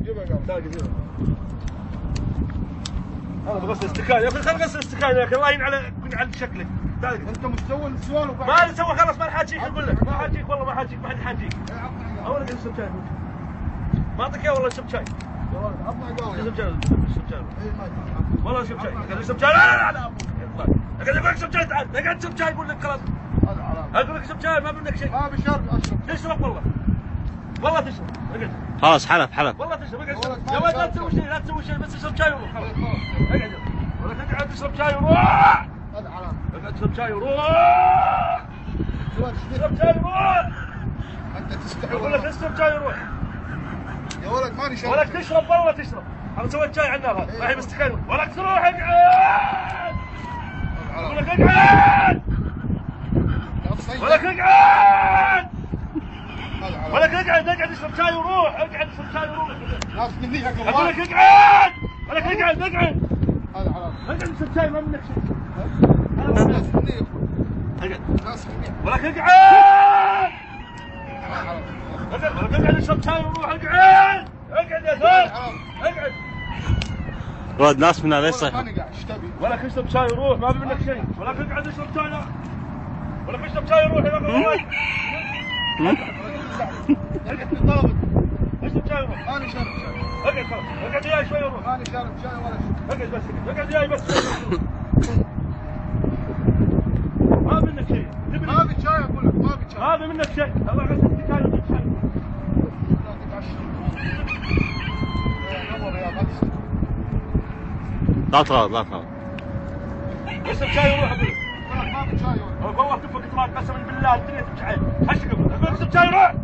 جيبها قبل. باقي جيبها. انا بغسل استكان يا اخي، خل غسل استكان يا اخي، الله يعين على شكلك. انت مستوى السؤال وبعد ما نسوي خلاص، ما نحاجيك، اقول لك ما حاجيك والله، ما حاجيك، ما حد يحاجيك. اول قاعد اشرب شاي ما اعطيك اياه والله، اشرب شاي. يا ولد عطنا قهوه. اشرب شاي، اشرب شاي والله، اشرب شاي. قاعد اشرب شاي. لا ابوك قاعد اقول لك اشرب شاي، تعال اقعد اشرب شاي، اقول لك خلاص. هذا حرام. اقول لك اشرب شاي، ما منك شيء. ما بشرب اشرب. تشرب والله، والله تشرب. اقعد خلاص حلف والله تشرب. اقعد يا ولد، لا تسوي شيء، لا تسوي شيء، بس اشرب شاي وروح. خلاص اقعد ولك، اقعد تشرب شاي وروح. هذا حرام. اقعد تشرب شاي وروح. اشرب شاي وروح. انت تستحي. اقول لك اشرب شاي وروح يا ولد ماني شارب. ولك تشرب والله تشرب. انا سويت شاي على النار هذا، الحين مستحيل. ولك تروح اقعد. اقول لك اقعد. ولك اقعد. ولك اقعد اشرب شاي وروح. اقعد اشرب شاي وروح. ناس مني حق اقول لك اقعد. ولك اقعد. هذا حرام. اقعد اشرب شاي، ما منك شيء. ناس مني يا اخوي. اقعد. ناس مني. ولك اقعد. ولك اقعد اشرب شاي وروح. اقعد يا ثاني. اقعد. ولد ناس من هذا يصيح. ماني قاعد ايش تبي؟ ولك اشرب شاي وروح، ما في منك شيء. ولك اقعد اشرب شاي. لا ولك اشرب شاي وروح يا اخي. اقعد في طلبك. اشرب شاي وروح. ماني شارب شاي. اقعد خلاص، اقعد وياي شوي وروح. ماني شارب شاي ولا شيء. اقعد بس، اقعد وياي بس. ما منك شيء. ما ابي شاي اقول لك، ما ابي شاي. ما في منك شيء. الله غسلت شاي وجبت شاي. لا تتعشى. يا نور يا غدس. لا تغلط. اشرب شاي وروح اقول لك. ما ابي شاي يا ولد. والله تفك دماغ قسما بالله، الدنيا تمشي حيل. حشك اقول لك اشرب شاي وروح.